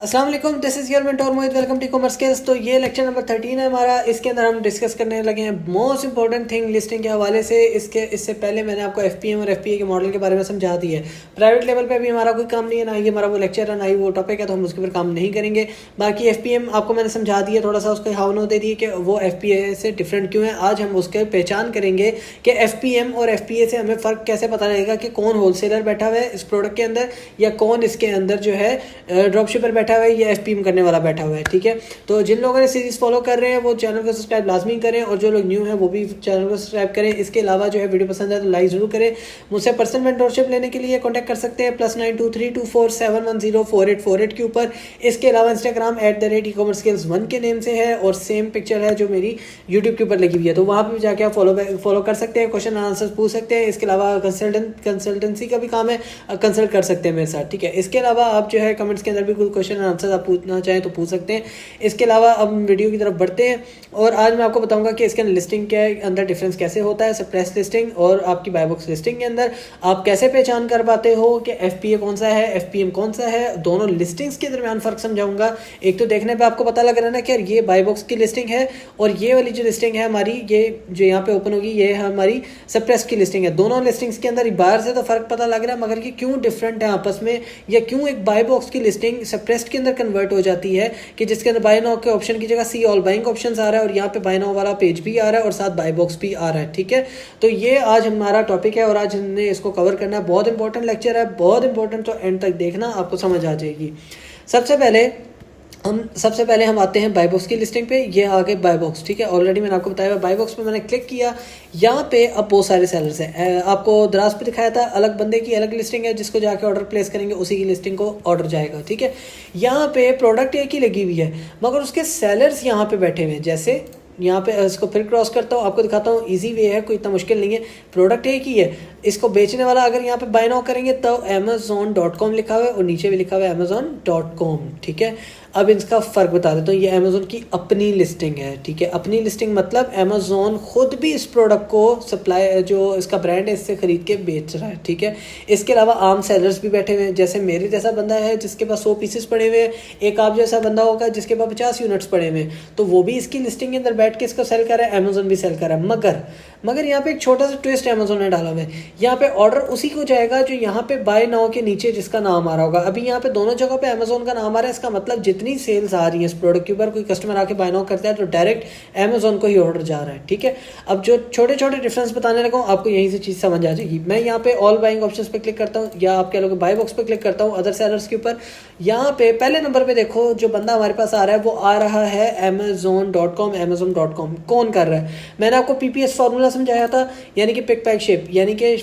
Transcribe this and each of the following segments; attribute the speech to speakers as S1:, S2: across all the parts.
S1: अस्सलाम वालेकुम, this is your mentor Mohit. Welcome to commerce skills. तो ये लेक्चर नंबर 13 है हमारा। इसके अंदर हम डिस्कस करने लगे हैं मोस्ट इंपॉर्टेंट थिंग लिस्टिंग के हवाले से। इससे पहले मैंने आपको एफपीएम और एफपीए के मॉडल के बारे में समझा दी है। प्राइवेट लेवल पे भी हमारा कोई काम नहीं है, ना ही हमारा वो लेक्चर है, ना ही वो टॉपिक है, तो हम उसके ऊपर काम नहीं करेंगे। बाकी एफपीएम आपको मैंने समझा दिया, थोड़ा सा उसको हाव नो दे दिए कि वो एफपीए से डिफरेंट क्यों है। आज हम उसके पहचान करेंगे कि एफपीएम और एफपीए से हमें फ़र्क कैसे पता लगेगा कि कौन होलसेलर बैठा हुआ है इस प्रोडक्ट के अंदर, या कौन इसके अंदर जो है ड्रॉप शिपर बैठा हुआ है, या एफपीएम करने वाला बैठा हुआ है। ठीक है, तो जिन लोगों ने सीरीज फॉलो कर रहे हैं वो चैनल को सब्सक्राइब लाजमी करें, और जो लोग न्यू हैं वो भी चैनल को सब्सक्राइब करें। इसके अलावा जो है वीडियो पसंद है तो लाइक जरूर करें। मुझसे पर्सनल मेंटोरशिप लेने के लिए कॉन्टैक्ट कर सकते हैं +923247104848 के ऊपर। इसके अलावा इंस्टाग्राम @ecommerceskills1 के नेम से है, और सेम पिक्चर है जो मेरी यूट्यूब के ऊपर लगी हुई है, तो वहाँ पर भी जाके आप फॉलो कर सकते हैं, क्वेश्चन आंसर पूछ सकते हैं। इसके अलावा कंसल्टेंसी का भी काम है, कंसल्ट कर सकते हैं मेरे साथ। ठीक है, इसके अलावा आप जो है कमेंट्स के अंदर भी कोई क्वेश्चन आंसर आप पूछना चाहें तो पूछ सकते हैं। इसके अलावा अब वीडियो की तरफ बढ़ते हैं, और आज मैं आपको बताऊंगा कि इसके अंदर लिस्टिंग के अंदर डिफरेंस कैसे होता है, सप्रेस लिस्टिंग और आपकी बाय बॉक्स लिस्टिंग के अंदर आप कैसे पहचान कर पाते हो कि एफपीए कौन सा है, एफपीएम कौन सा है। दोनों लिस्टिंग्स के दरमियान फ़र्क समझाऊंगा। एक तो देखने पे आपको पता लग रहा है ना कि ये बाय बॉक्स की लिस्टिंग है, और ये वाली जो लिस्टिंग है हमारी, ये जो यहाँ पे ओपन होगी, ये हमारी सप्रेस की लिस्टिंग है। दोनों लिस्टिंग्स के अंदर बाहर से तो फ़र्क पता लग रहा है, मगर ये क्यों डिफरेंट है आपस में, या क्यों एक बाय बॉक्स की लिस्टिंग सप्रेस्ड के अंदर कन्वर्ट हो जाती है, कि जिसके अंदर बाय नाउ के ऑप्शन की जगह सी ऑल बाइंग ऑप्शन आ रहा है, और यहाँ पे बाय नाउ वाला पेज भी आ रहा है, और साथ बाय बॉक्स भी आ रहा है। ठीक है, तो ये आज हमारा टॉपिक है, और आज हमने इसको कवर करना है। बहुत इंपॉर्टेंट लेक्चर है, बहुत इंपॉर्टेंट, तो एंड तक देखना, आपको समझ आ जाएगी। सबसे पहले हम आते हैं बाय बॉक्स की लिस्टिंग पे। ये आ गए बाय बॉक्स। ठीक है, ऑलरेडी मैंने आपको बताया बाय बॉक्स पे मैंने क्लिक किया। यहाँ पे अब बहुत सारे सेलर्स हैं। आपको दराज पे दिखाया था अलग बंदे की अलग लिस्टिंग है, जिसको जाके ऑर्डर प्लेस करेंगे उसी की लिस्टिंग को ऑर्डर जाएगा। ठीक है, यहाँ पे प्रोडक्ट एक ही लगी हुई है, मगर उसके सेलर्स यहाँ पे बैठे हुए हैं। जैसे यहाँ पे इसको फिर क्रॉस करता हूँ, आपको दिखाता हूँ। इजी वे है, कोई इतना मुश्किल नहीं है। प्रोडक्ट एक ही है, इसको बेचने वाला अगर यहाँ पे बाय नाउ करेंगे तो amazon.com लिखा हुआ है, और नीचे भी लिखा हुआ है amazon.com। ठीक है, अब इसका फ़र्क बता देता हूँ। ये अमेज़ोन की अपनी लिस्टिंग है। ठीक है, अपनी लिस्टिंग मतलब अमेज़ोन खुद भी इस प्रोडक्ट को सप्लाई, जो इसका ब्रांड है, इससे ख़रीद के बेच रहा है। ठीक है, इसके अलावा आम सेलर्स भी बैठे हुए हैं। जैसे मेरे जैसा बंदा है जिसके पास 100 पीसेस पड़े हुए हैं, एक आप जैसा बंदा होगा जिसके पास 50 यूनिट्स पड़े हुए हैं, तो वो भी इसकी लिस्टिंग के अंदर बैठ के इसको सेल कर रहा है, अमेज़ोन भी सेल कर रहा है। मगर यहाँ पे एक छोटा सा ट्विस्ट अमेज़ोन ने डाला हुआ है। यहाँ पे ऑर्डर उसी को जाएगा जो यहाँ पे बाय नाउ के नीचे जिसका नाम आ रहा होगा। अभी यहाँ पे दोनों जगह पे अमेज़ोन का नाम आ रहा है, इसका मतलब जितनी सेल्स आ रही है इस प्रोडक्ट के ऊपर, कोई कस्टमर आके बाय नाउ करता है तो डायरेक्ट अमेज़ोन को ही ऑर्डर जा रहा है। ठीक है, अब जो छोटे छोटे डिफरेंस बताने लगा हूँ, आपको यहीं से चीज़ समझ आ जाएगी। मैं यहाँ पे ऑल बाइंग ऑप्शन पे क्लिक करता हूँ, या आप कह लो बाय बॉक्स पे क्लिक करता हूँ, अदर सेलर्स के ऊपर। यहाँ पे पहले नंबर पे देखो, जो बंदा हमारे पास आ रहा है वो आ रहा है amazon.com। कौन कर रहा है? मैंने आपको पीपीएस फॉर्मूला समझाया था, यानी कि पिक पैक शिप, यानी कि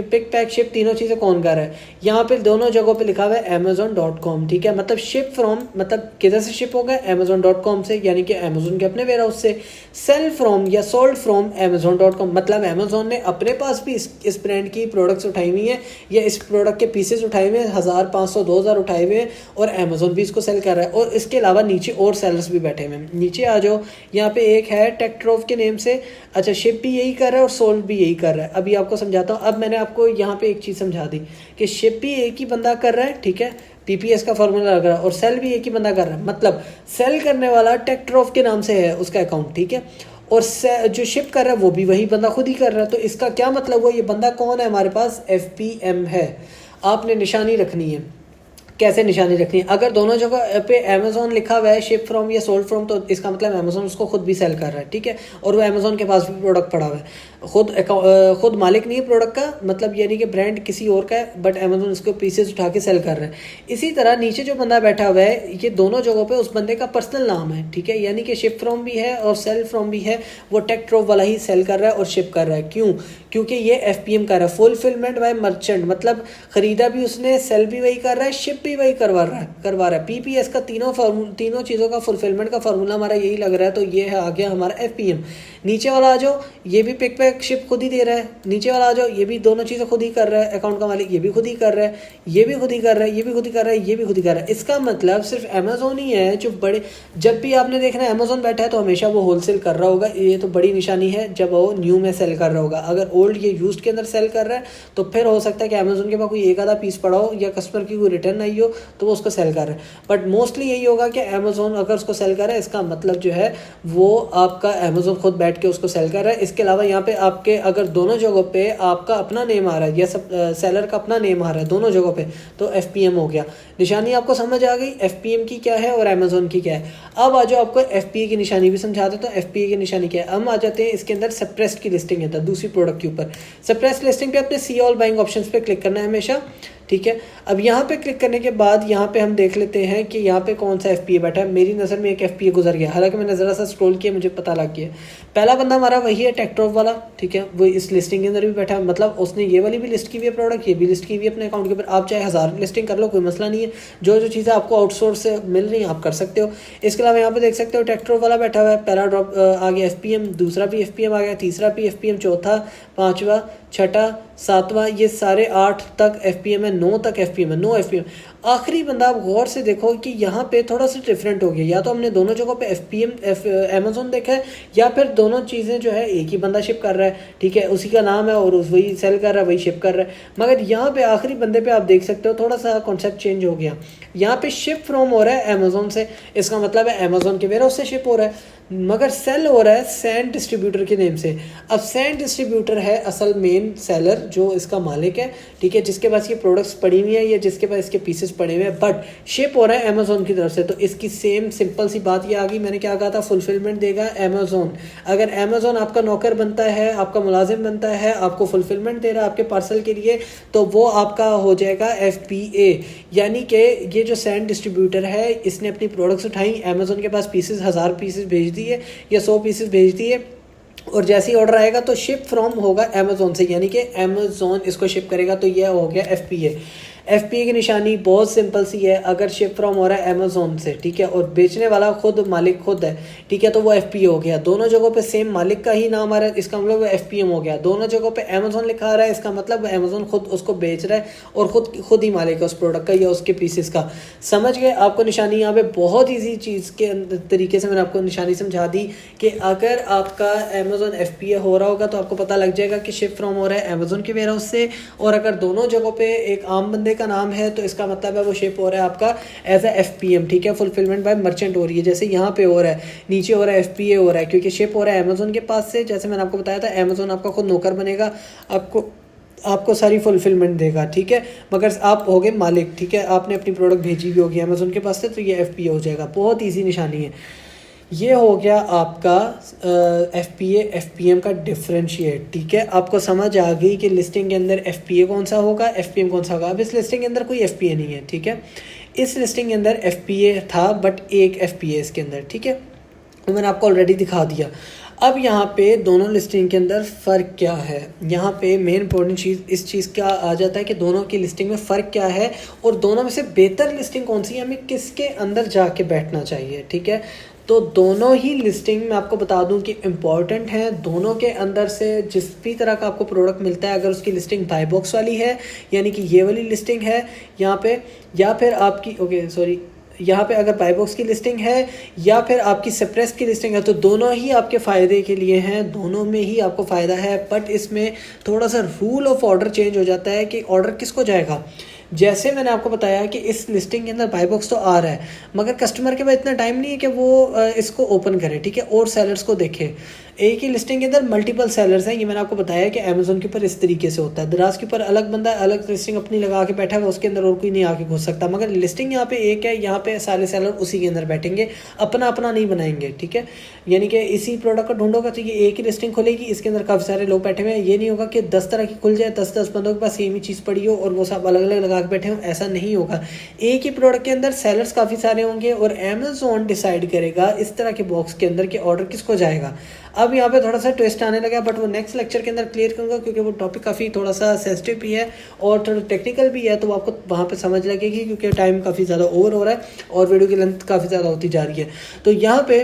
S1: पिक पैक शिप तीनों चीज़ें कौन कर रहा है। यहाँ पे दोनों जगहों पे लिखा हुआ है amazon.com। ठीक है, मतलब शिप फ्रॉम, मतलब किधर से शिप होगा, amazon.com से, यानी कि अमेज़ोन के अपने वेयर हाउस से। सेल फ्रॉम या सोल्ड फ्रॉम amazon.com, मतलब अमेज़ोन ने अपने पास भी इस ब्रांड की प्रोडक्ट्स उठाई हुई हैं, या इस प्रोडक्ट के पीसेस उठाए हुए हैं, 1000, 500, 2000 उठाए हुए हैं, और अमेज़ोन भी इसको सेल कर रहा है। और इसके अलावा नीचे और सेलर्स भी बैठे हुए हैं। नीचे आ जाओ, यहाँ पे एक है टेक्ट्रोव के नेम से। अच्छा, शिप भी यही कर रहा है और सोल्ड भी यही कर रहा है। अभी आपको समझाता हूँ। अब मैंने आपको यहाँ पे एक चीज़ समझा दी कि शिप भी एक ही बंदा कर रहा है। ठीक है, पीपीएस का फॉर्मूला लग रहा है, और सेल भी एक ही बंदा कर रहा है, मतलब सेल करने वाला टेक्ट्रोव के नाम से है उसका अकाउंट। ठीक है, और जो शिप कर रहा है वो भी वही बंदा खुद ही कर रहा है। तो इसका क्या मतलब हुआ, ये बंदा कौन है हमारे पास, एफपीएम है। आपने निशानी रखनी है। कैसे निशानी रखनी है? अगर दोनों जगह पे अमेज़ोन लिखा हुआ है, शिप फ्रॉम या सोल्ड फ्रॉम, तो इसका मतलब अमेज़ोन उसको खुद भी सेल कर रहा है। ठीक है, और वो अमेज़ोन के पास भी प्रोडक्ट पड़ा हुआ है। खुद मालिक नहीं है प्रोडक्ट का, मतलब यानी कि ब्रांड किसी और का है, बट अमेज़ोन इसको पीसेस उठा के सेल कर रहा है। इसी तरह नीचे जो बंदा बैठा हुआ है, ये दोनों जगहों पे उस बंदे का पर्सनल नाम है। ठीक है, यानी कि शिप फ्रॉम भी है और सेल फ्रॉम भी है। वो टेक ट्रोव वाला ही सेल कर रहा है और शिप कर रहा है। क्यों? क्योंकि ये एफपीएम कर रहा है, फुलफिलमेंट बाय मर्चेंट, मतलब खरीदा भी उसने, सेल भी वही कर रहा है, शिप भी वही करवा रहा है। पीपीएस का तीनों चीज़ों का फुलफिलमेंट का फार्मूला हमारा यही लग रहा है। तो ये है आ गया हमारा एफपीएम। नीचे वाला आ जाओ, ये भी पिक पैक शिप खुद ही दे रहा है। नीचे वाला आ जाओ, ये भी दोनों चीज़ें खुद ही कर रहा है। अकाउंट का मालिक ये भी खुद ही कर रहा है, ये भी खुद ही कर रहा है, ये भी खुद ही कर रहा है, ये भी खुद ही कर रहा है। इसका मतलब सिर्फ अमेज़ोन ही है जो बड़े, जब भी आपने देखना है अमेज़ोन बैठा है तो हमेशा वो होलसेल कर रहा होगा। ये तो बड़ी निशानी है जब वो न्यू में सेल कर रहा होगा। अगर ओल्ड ये यूज्ड के अंदर सेल कर रहा है तो फिर हो सकता है कि अमेज़ोन के पास कोई एक आधा पीस पड़ा हो, या कस्टमर की कोई रिटर्न आई ही हो तो वो उसको सेल कर रहा है। बट मोस्टली यही होगा कि अमेजोन अगर उसको सेल कर रहा है, इसका मतलब जो है वो आपका अमेजोन खुद बैठ के उसको सेल कर रहा है। इसके अलावा यहाँ पे आपके अगर दोनों जगहों पे आपका अपना नेम आ रहा है या सब सेलर का अपना नेम आ रहा है दोनों जगहों पे, तो FPM हो गया। निशानी आपको समझ आ गई FPM की क्या है और अमेजोन की क्या है। अब आ जाओ आपको FPA की निशानी भी समझा देता हूँ। FPA की निशानी क्या है, हम आ जाते हैं इसके अंदर सप्रेस्ड की लिस्टिंग है दूसरी प्रोडक्ट के ऊपर। सप्रेस्ड लिस्टिंग पे अपने सी ऑल बाइंग ऑप्शंस पे क्लिक करना है हमेशा, ठीक है। अब यहाँ पे क्लिक करने के बाद यहाँ पे हम देख लेते हैं कि यहाँ पे कौन सा FPA बैठा है। मेरी नज़र में एक FPA गुजर गया, हालांकि मैंने ज़रा सा स्क्रॉल किया, मुझे पता लग गया। पहला बंदा हमारा वही है टेक्ट्रॉप वाला, ठीक है, वो इस लिस्टिंग के अंदर भी बैठा है। मतलब उसने ये वाली भी लिस्ट की हुई है प्रोडक्ट, ये भी लिस्ट की हुई है अपने अकाउंट के ऊपर। आप चाहे 1000 लिस्टिंग कर लो, कोई मसला नहीं है। जो जो चीज़ें आपको आउटसोर्स से मिल रही हैं आप कर सकते हो। इसके अलावा यहाँ पे देख सकते हो टेक्ट्रॉप वाला बैठा हुआ है, पहला ड्रॉप आ गया FPM, दूसरा भी FPM आ गया, तीसरा भी FPM, चौथा, पाँचवा, छठा, सातवां, ये सारे 8 तक FPM है, 9 तक FPM है, 9 FPM। आखिरी बंदा आप गौर से देखो कि यहाँ पे थोड़ा सा डिफरेंट हो गया, या तो हमने दोनों जगहों पे FPM अमेजोन देखा है, या फिर दोनों चीज़ें जो है एक ही बंदा शिप कर रहा है, ठीक है, उसी का नाम है और वही सेल कर रहा है, वही शिप कर रहा है। मगर यहाँ पे आखिरी बंदे पे आप देख सकते हो थोड़ा सा कॉन्सेप्ट चेंज हो गया। यहाँ पे शिप फ्रॉम हो रहा है अमेजोन से, इसका मतलब है अमेजोन के वेयर हाउस से शिप हो रहा है, मगर सेल हो रहा है सैंड डिस्ट्रीब्यूटर के नेम से। अब सैंड डिस्ट्रीब्यूटर है असल मेन सेलर जो इसका मालिक है, ठीक है, जिसके पास ये प्रोडक्ट्स पड़ी हुई है या जिसके पास इसके पीसेस पड़े हुए हैं, बट शिप हो रहा है अमेजोन की तरफ से। तो इसकी सेम सिंपल सी बात ये आ गई, मैंने क्या कहा था, फुलफिलमेंट देगा अमेजोन। अगर अमेजोन आपका नौकर बनता है, आपका मुलाजिम बनता है, आपको फुलफिलमेंट दे रहा है आपके पार्सल के लिए, तो वो आपका हो जाएगा FPA। यानी कि ये जो सैंड डिस्ट्रीब्यूटर है इसने अपनी प्रोडक्ट्स उठाई, अमेजोन के पास पीसेस 1000 पीसेस भेज दिए या 100 पीसेस भेज दिए, और जैसे ही ऑर्डर आएगा तो शिप फ्रॉम होगा अमेजोन से, यानी कि अमेजोन इसको शिप करेगा, तो यह हो गया FPA। FPA की निशानी बहुत सिंपल सी है, अगर शिप फ्रॉम हो रहा है अमेजोन से, ठीक है, और बेचने वाला खुद मालिक खुद है, ठीक है, तो वो FPA हो गया। दोनों जगहों पे सेम मालिक का ही नाम आ रहा है, इसका मतलब वो FPM हो गया। दोनों जगहों पे अमेजोन लिखा आ रहा है, इसका मतलब अमेजोन खुद उसको बेच रहा है और खुद ही मालिक है उस प्रोडक्ट का या उसके पीसेस का। समझ गए? आपको निशानी यहाँ पे बहुत ईजी चीज़ के तरीके से मैंने आपको निशानी समझा दी कि अगर आपका अमेजोन FPA हो रहा होगा तो आपको पता लग जाएगा कि शिप फ्रॉम हो रहा है अमेजोन के वेयर हाउस से, और अगर दोनों जगहों पे एक आम बंदे का नाम है तो इसका मतलब है वो शिप हो रहा है आपका एज ए FPM, ठीक है, फुलफिलमेंट बाय मर्चेंट हो रही है। जैसे यहाँ पे हो रहा है, नीचे हो रहा है FPA हो रहा है, क्योंकि शिप हो रहा है अमेजोन के पास से। जैसे मैंने आपको बताया था अमेजोन आपका खुद नौकर बनेगा, आपको सारी फुलफिलमेंट देगा, ठीक है, मगर आप होगे मालिक, ठीक है, आपने अपनी प्रोडक्ट भेजी भी होगी अमेजोन के पास से, तो ये FPA हो जाएगा। बहुत ईजी निशानी है। ये हो गया आपका FPA FPM का डिफरेंशिएट, ठीक है। आपको समझ आ गई कि लिस्टिंग के अंदर FPA कौन सा होगा, FPM कौन सा होगा। अब इस लिस्टिंग के अंदर कोई FPA नहीं है, ठीक है, इस लिस्टिंग के अंदर FPA था बट एक FPA इसके अंदर, ठीक है, तो मैंने आपको ऑलरेडी दिखा दिया। अब यहाँ पे दोनों लिस्टिंग के अंदर फ़र्क क्या है, यहाँ पे मेन इंपॉर्टेंट चीज़ इस चीज़ का आ जाता है कि दोनों की लिस्टिंग में फ़र्क क्या है और दोनों में से बेहतर लिस्टिंग कौन सी है, हमें किसके अंदर जाके बैठना चाहिए, ठीक है। तो दोनों ही लिस्टिंग मैं आपको बता दूं कि इम्पॉर्टेंट है। दोनों के अंदर से जिस भी तरह का आपको प्रोडक्ट मिलता है, अगर उसकी लिस्टिंग बाय बॉक्स वाली है, यानी कि ये वाली लिस्टिंग है यहाँ पे, या फिर आपकी यहाँ पे अगर बाय बॉक्स की लिस्टिंग है या फिर आपकी सप्रेस की लिस्टिंग है, तो दोनों ही आपके फ़ायदे के लिए हैं, दोनों में ही आपको फ़ायदा है। बट इसमें थोड़ा सा रूल ऑफ ऑर्डर चेंज हो जाता है कि ऑर्डर किसको जाएगा। जैसे मैंने आपको बताया कि इस लिस्टिंग के अंदर बाय बॉक्स तो आ रहा है, मगर कस्टमर के पास इतना टाइम नहीं है कि वो इसको ओपन करे, ठीक है, और सेलर्स को देखे। एक ही लिस्टिंग के अंदर मल्टीपल सेलर्स हैं, ये मैंने आपको बताया कि अमेजोन के ऊपर इस तरीके से होता है। दराज के ऊपर अलग बंदा अलग लिस्टिंग अपनी लगा के बैठा है, उसके अंदर और कोई नहीं आके घुस सकता, मगर लिस्टिंग यहाँ पे एक है, यहाँ पे सारे सेलर उसी के अंदर बैठेंगे, अपना अपना नहीं बनाएंगे, ठीक है। यानी कि इसी प्रोडक्ट को ढूंढोगा तो ये एक ही लिस्टिंग खुलेगी, इसके अंदर काफ़ी सारे लोग बैठे हुए हैं। ये नहीं होगा कि 10 तरह की खुल जाए, 10 बंदों के पास सेम ही चीज़ पड़ी हो और वो सब अलग अलग लगा के बैठे हों, ऐसा नहीं होगा। एक ही प्रोडक्ट के अंदर सेलर्स काफ़ी सारे होंगे और अमेजोन डिसाइड करेगा इस तरह के बॉक्स के अंदर कि ऑर्डर किसको जाएगा। अब यहाँ पे थोड़ा सा ट्विस्ट आने लगा, बट वो नेक्स्ट लेक्चर के अंदर क्लियर करूँगा, क्योंकि वो टॉपिक काफ़ी थोड़ा सा सेंसिटिव भी है और थोड़ा टेक्निकल भी है, तो वो आपको वहाँ पे समझ लगेगी, क्योंकि टाइम काफ़ी ज़्यादा ओवर हो रहा है और वीडियो की लेंथ काफ़ी ज़्यादा होती जा रही है। तो यहाँ पे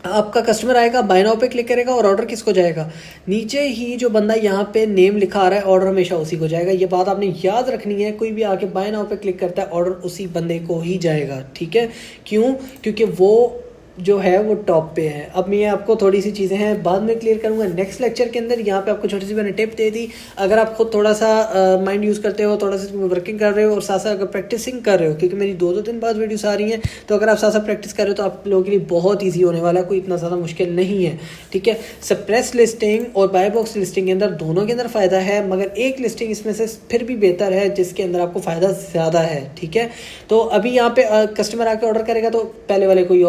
S1: आपका कस्टमर आएगा, बाय नाउ पे क्लिक करेगा और ऑर्डर किसको जाएगा, नीचे ही जो बंदा यहाँ पे नेम लिखा आ रहा है ऑर्डर हमेशा उसी को जाएगा। ये बात आपने याद रखनी है, कोई भी आके बाय नाउ पे क्लिक करता है ऑर्डर उसी बंदे को ही जाएगा, ठीक है। क्यों? क्योंकि वो जो है वो टॉप पे है। अब मैं आपको थोड़ी सी चीज़ें हैं बाद में क्लियर करूँगा नेक्स्ट लेक्चर के अंदर। यहाँ पे आपको छोटी सी मैंने टिप दे दी, अगर आप खुद थोड़ा सा माइंड यूज़ करते हो, थोड़ा सा वर्किंग कर रहे हो और साथ साथ अगर प्रैक्टिसिंग कर रहे हो, क्योंकि मेरी 2-2 दिन बाद वीडियोस आ रही हैं, तो अगर आप साथ साथ प्रैक्टिस कर रहे हो तो आप लोगों के लिए बहुत ईजी होने वाला है, कोई इतना ज़्यादा मुश्किल नहीं है। ठीक है, सप्रेस लिस्टिंग और बाय बॉक्स लिस्टिंग के अंदर दोनों के अंदर फ़ायदा है, मगर एक लिस्टिंग इसमें से फिर भी बेहतर है जिसके अंदर आपको फ़ायदा ज़्यादा है। ठीक है, तो अभी यहाँ पे कस्टमर आके ऑर्डर करेगा तो पहले वाले कोई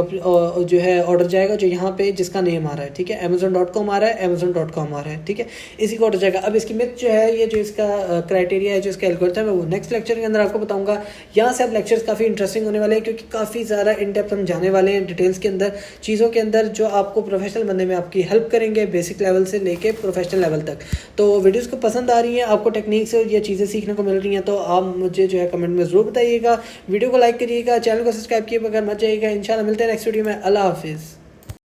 S1: जो है ऑर्डर जाएगा जो यहाँ पे जिसका नेम आ रहा है। ठीक है, amazon.com आ रहा है, amazon.com आ रहा है। ठीक है, इसी को ऑर्डर जाएगा। अब इसकी मिथ जो है, ये जो इसका क्राइटेरिया है, जो इसका एल्गोरिथम है, वो नेक्स्ट लेक्चर के अंदर आपको बताऊंगा। यहाँ से अब लेक्चर्स काफ़ी इंटरेस्टिंग होने वाले हैं, क्योंकि काफ़ी ज़्यादा इन डेप्थ हम जाने वाले हैं डिटेल्स के अंदर, चीज़ों के अंदर जो आपको प्रोफेशनल बनने में आपकी हेल्प करेंगे, बेसिक लेवल से लेके प्रोफेशनल लेवल तक। तो वीडियोज़ को पसंद आ रही हैं, आपको टेक्निक्स और ये चीज़ें सीखने को मिल रही हैं, तो आप मुझे जो है कमेंट में ज़रूर बताइएगा। वीडियो को लाइक करिएगा, चैनल को सब्सक्राइब किए बगैर मत जाइएगा। इंशाल्लाह मिलते हैं नेक्स्ट वीडियो में। अल्लाह हाफिज़।